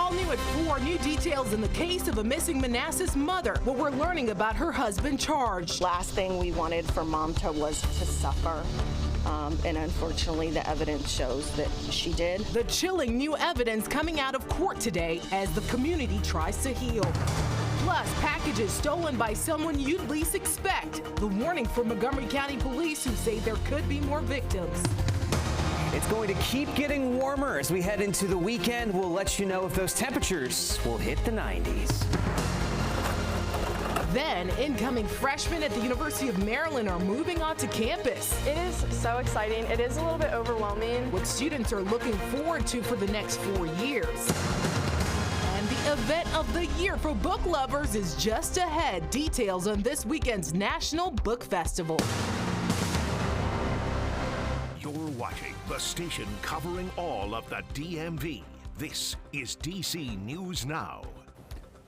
All new at 4, new details in the case of a missing Manassas mother. What we're learning about her husband charged. Last thing we wanted for Mamta was to suffer. And unfortunately, the evidence shows that she did. The chilling new evidence coming out of court today as the community tries to heal. Plus, packages stolen by someone you'd least expect. The warning from Montgomery County Police, who say there could be more victims. It's going to keep getting warmer as we head into the weekend. We'll let you know if those temperatures will hit the 90s. Then, incoming freshmen at the University of Maryland are moving onto campus. It is so exciting. It is a little bit overwhelming. What students are looking forward to for the next 4 years. And the event of the year for book lovers is just ahead. Details on this weekend's National Book Festival. You're watching the station covering all of the DMV. This is DC News Now.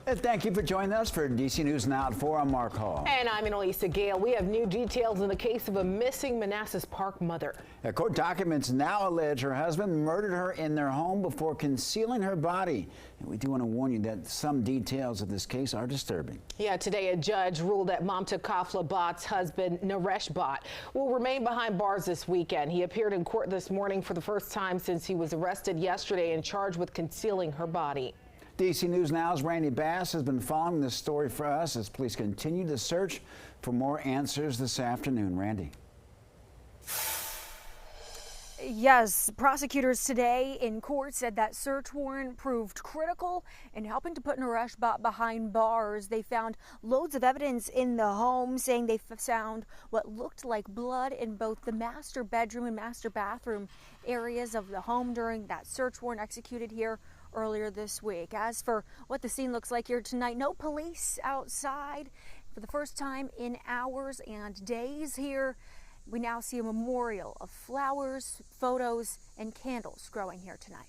Thank you for joining us for DC News Now at 4. I'm Mark Hall. And I'm Annalisa Gale. We have new details in the case of a missing Manassas Park mother. Court documents now allege her husband murdered her in their home before concealing her body. And we do want to warn you that some details of this case are disturbing. Yeah, today a judge ruled that Mamta Kafla Bhatt's husband, Naresh Bhatt, will remain behind bars this weekend. He appeared in court this morning for the first time since he was arrested yesterday and charged with concealing her body. DC News Now's Randy Bass has been following this story for us as police continue to search for more answers this afternoon. Randy. Yes, prosecutors today in court said that search warrant proved critical in helping to put Naresh Bhatt behind bars. They found loads of evidence in the home, saying they found what looked like blood in both the master bedroom and master bathroom areas of the home during that search warrant executed here earlier this week. As for what the scene looks like here tonight, no police outside for the first time in hours and days here. We now see a memorial of flowers, photos, and candles growing here tonight.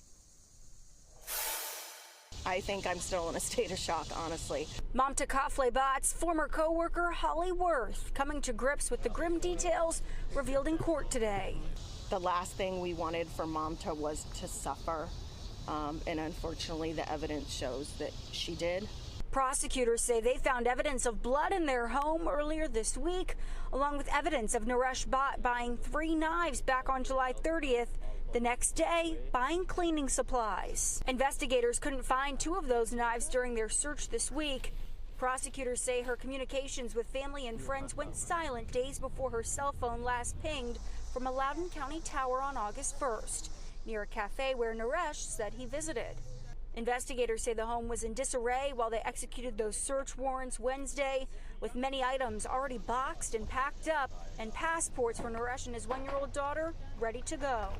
I think I'm still in a state of shock, honestly. Mamta Kafla Bhatt's former co-worker Holly Worth coming to grips with the grim details revealed in court today. The last thing we wanted for Mamta was to suffer. And unfortunately, the evidence shows that she did. Prosecutors say they found evidence of blood in their home earlier this week, along with evidence of Naresh Bhatt buying 3 knives back on July 30th. The next day, buying cleaning supplies. Investigators couldn't find 2 of those knives during their search this week. Prosecutors say her communications with family and friends went silent days before her cell phone last pinged from a Loudoun County tower on August 1st, near a cafe where Naresh said he visited. Investigators say the home was in disarray while they executed those search warrants Wednesday, with many items already boxed and packed up, and passports for Naresh and his 1-year-old daughter ready to go.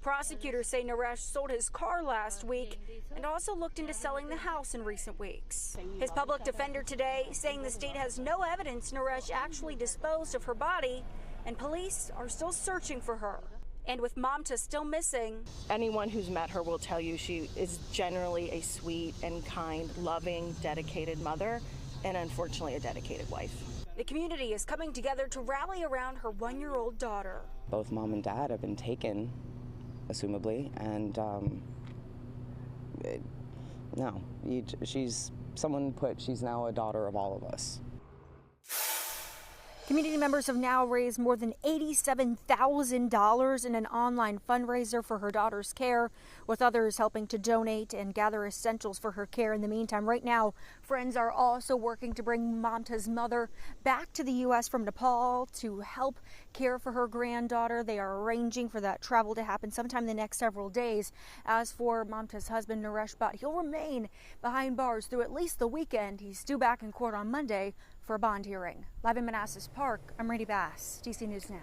Prosecutors say Naresh sold his car last week and also looked into selling the house in recent weeks. His public defender today saying the state has no evidence Naresh actually disposed of her body, and police are still searching for her. And with Mamta still missing, anyone who's met her will tell you she is generally a sweet and kind, loving, dedicated mother, and unfortunately a dedicated wife. The community is coming together to rally around her 1-year-old daughter. Both mom and dad have been taken, assumably, and she's now a daughter of all of us. Community members have now raised more than $87,000 in an online fundraiser for her daughter's care, with others helping to donate and gather essentials for her care in the meantime. Right now, friends are also working to bring Mamta's mother back to the U.S. from Nepal to help care for her granddaughter. They are arranging for that travel to happen sometime in the next several days. As for Mamta's husband, Naresh Bhatt, he'll remain behind bars through at least the weekend. He's due back in court on Monday for a bond hearing. Live in Manassas Park, I'm Randy Bass, DC News Now.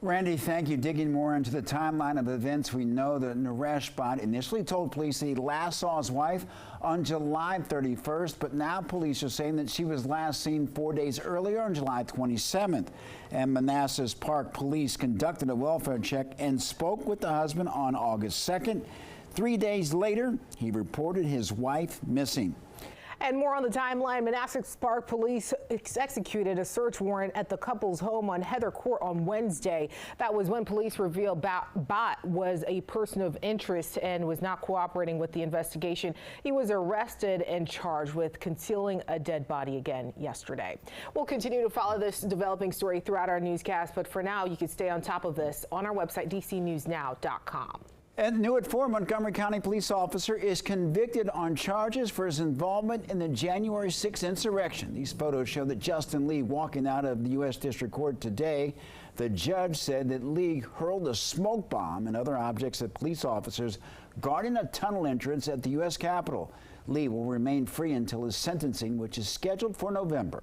Randy, thank you. Digging more into the timeline of events, we know that Naresh Bhatt initially told police that he last saw his wife on July 31st, but now police are saying that she was last seen 4 days earlier on July 27th. And Manassas Park police conducted a welfare check and spoke with the husband on August 2nd. 3 days later, he reported his wife missing. And more on the timeline. Manassas Park police executed a search warrant at the couple's home on Heather Court on Wednesday. That was when police revealed Bott was a person of interest and was not cooperating with the investigation. He was arrested and charged with concealing a dead body again yesterday. We'll continue to follow this developing story throughout our newscast, but for now, you can stay on top of this on our website, dcnewsnow.com. And new at 4, Montgomery County police officer is convicted on charges for his involvement in the January 6th insurrection. These photos show that Justin Lee walking out of the U.S. District Court today. The judge said that Lee hurled a smoke bomb and other objects at police officers guarding a tunnel entrance at the U.S. Capitol. Lee will remain free until his sentencing, which is scheduled for November.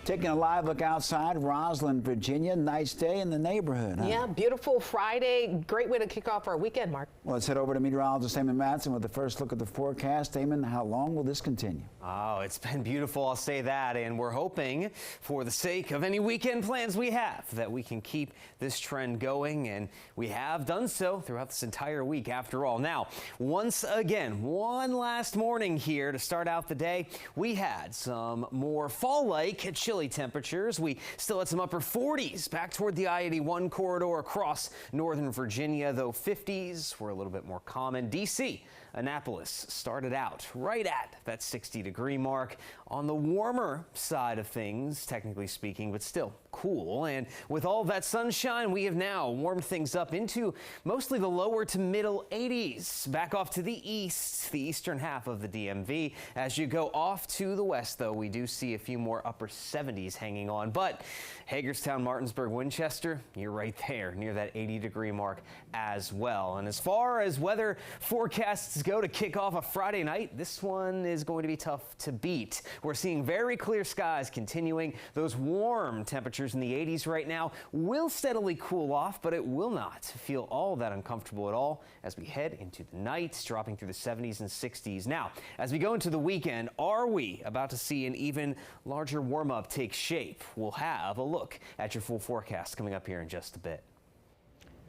Taking a live look outside Roslyn, Virginia. Nice day in the neighborhood, huh? Yeah, beautiful Friday. Great way to kick off our weekend, Mark. Well, let's head over to meteorologist Damon Matson with the first look at the forecast. Damon, how long will this continue? Oh, it's been beautiful, I'll say that, and we're hoping, for the sake of any weekend plans we have, that we can keep this trend going, and we have done so throughout this entire week after all. Now, once again, one last morning here to start out the day, we had some more fall-like chilly temperatures. We still had some upper 40s back toward the I-81 corridor across northern Virginia, though 50s were a little bit more common. D.C. Annapolis started out right at that 60-degree mark on the warmer side of things, technically speaking, but still cool. And with all that sunshine, we have now warmed things up into mostly the lower to middle 80s. Back off to the east, the eastern half of the DMV. As you go off to the west, though, we do see a few more upper 70s hanging on. But Hagerstown, Martinsburg, Winchester, you're right there near that 80-degree mark as well. And as far as weather forecasts go to kick off a Friday night, this one is going to be tough to beat. We're seeing very clear skies continuing. Those warm temperatures in the 80s right now will steadily cool off, but it will not feel all that uncomfortable at all as we head into the night, dropping through the 70s and 60s. Now, as we go into the weekend, are we about to see an even larger warm-up take shape? We'll have a look at your full forecast coming up here in just a bit.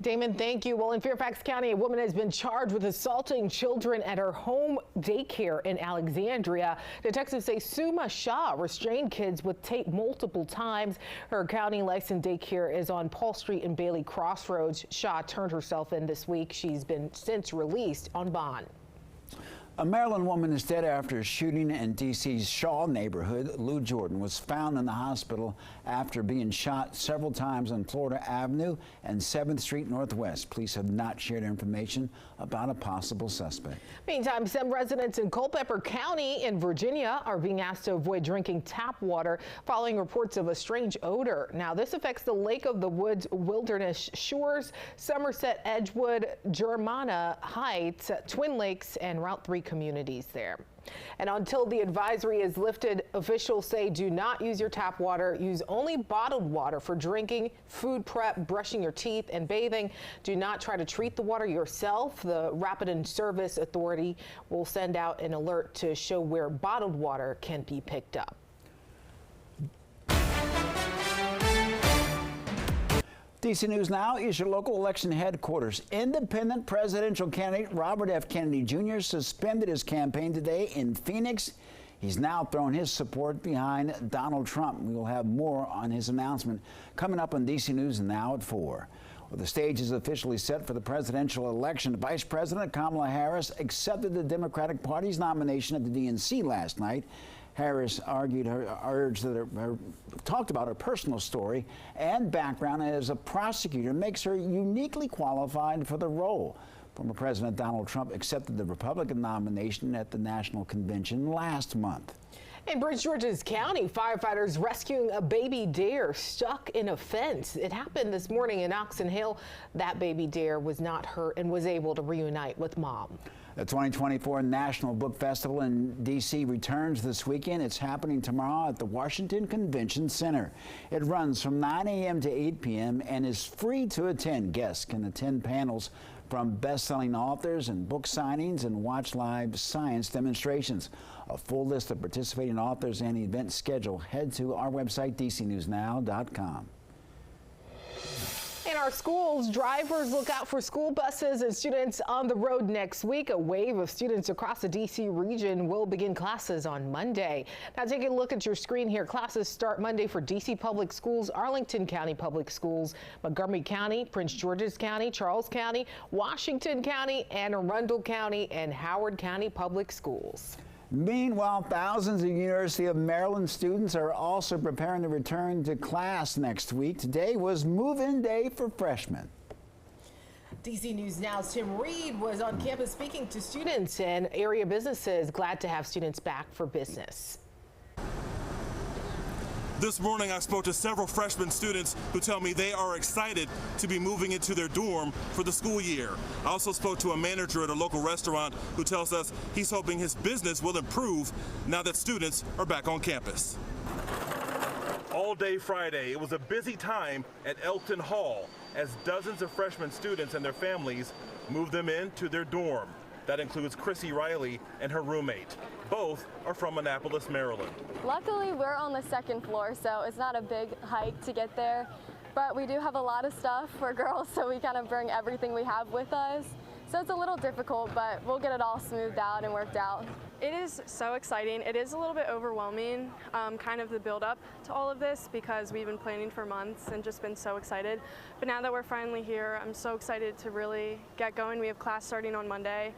Damon, thank you. Well, in Fairfax County, a woman has been charged with assaulting children at her home daycare in Alexandria. Detectives say Suma Shah restrained kids with tape multiple times. Her county licensed daycare is on Paul Street and Bailey Crossroads. Shah turned herself in this week. She's been since released on bond. A Maryland woman is dead after a shooting in D.C.'s Shaw neighborhood. Lou Jordan was found in the hospital after being shot several times on Florida Avenue and 7th Street Northwest. Police have not shared information about a possible suspect. Meantime, some residents in Culpeper County in Virginia are being asked to avoid drinking tap water following reports of a strange odor. Now, this affects the Lake of the Woods Wilderness Shores, Somerset, Edgewood, Germanna Heights, Twin Lakes, and Route 3 communities there. And until the advisory is lifted, officials say do not use your tap water. Use only bottled water for drinking, food prep, brushing your teeth, and bathing. Do not try to treat the water yourself. The Rapid Service Authority will send out an alert to show where bottled water can be picked up. DC News Now is your local election headquarters. Independent presidential candidate Robert F. Kennedy Jr. suspended his campaign today in Phoenix. He's now thrown his support behind Donald Trump. We will have more on his announcement coming up on DC News Now at 4. Well, the stage is officially set for the presidential election. Vice President Kamala Harris accepted the Democratic Party's nomination at the DNC last night. Harris talked about her personal story and background as a prosecutor makes her uniquely qualified for the role. Former President Donald Trump accepted the Republican nomination at the National Convention last month. In Prince George's County, firefighters rescuing a baby deer stuck in a fence. It happened this morning in Oxon Hill. That baby deer was not hurt and was able to reunite with mom. The 2024 National Book Festival in D.C. returns this weekend. It's happening tomorrow at the Washington Convention Center. It runs from 9 a.m. to 8 p.m. and is free to attend. Guests can attend panels from best-selling authors and book signings and watch live science demonstrations. A full list of participating authors and event schedule, head to our website, dcnewsnow.com. In our our schools, drivers look out for school buses and students on the road next week. A wave of students across the D.C. region will begin classes on Monday. Now, taking a look at your screen here, classes start Monday for D.C. Public Schools, Arlington County Public Schools, Montgomery County, Prince George's County, Charles County, Washington County, Anne Arundel County, and Howard County Public Schools. Meanwhile, thousands of University of Maryland students are also preparing to return to class next week. Today was move-in day for freshmen. DC News Now's Tim Reed was on campus speaking to students and area businesses. Glad to have students back for business. This morning, I spoke to several freshman students who tell me they are excited to be moving into their dorm for the school year. I also spoke to a manager at a local restaurant who tells us he's hoping his business will improve now that students are back on campus. All day Friday, it was a busy time at Elkton Hall as dozens of freshman students and their families moved them into their dorm. That includes Chrissy Riley and her roommate. Both are from Annapolis, Maryland. Luckily, we're on the second floor, so it's not a big hike to get there. But we do have a lot of stuff for girls, so we kind of bring everything we have with us. So it's a little difficult, but we'll get it all smoothed out and worked out. It is so exciting. It is a little bit overwhelming, kind of the build up to all of this, because we've been planning for months and just been so excited. But now that we're finally here, I'm so excited to really get going. We have class starting on Monday.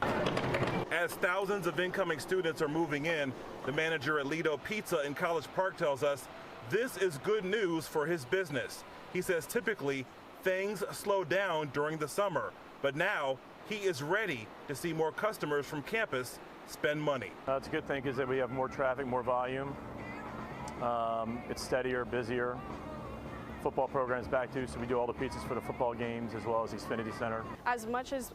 As thousands of incoming students are moving in, the manager at Lido Pizza in College Park tells us this is good news for his business. He says typically things slow down during the summer, but now he is ready to see more customers from campus spend money. It's a good thing is that we have more traffic, more volume. It's steadier, busier. Football program's back too, so we do all the pizzas for the football games as well as the Xfinity Center. As much as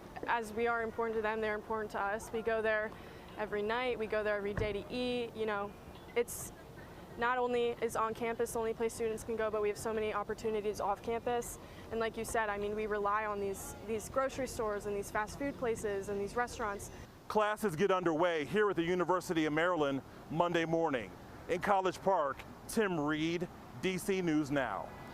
we are important to them, they're important to us. We go there every night, we go there every day to eat. You know, it's not only is on campus the only place students can go, but we have so many opportunities off campus. And like you said, I mean, we rely on these grocery stores and these fast food places and these restaurants. Classes get underway here at the University of Maryland Monday morning. In College Park, Tim Reed, DC News Now.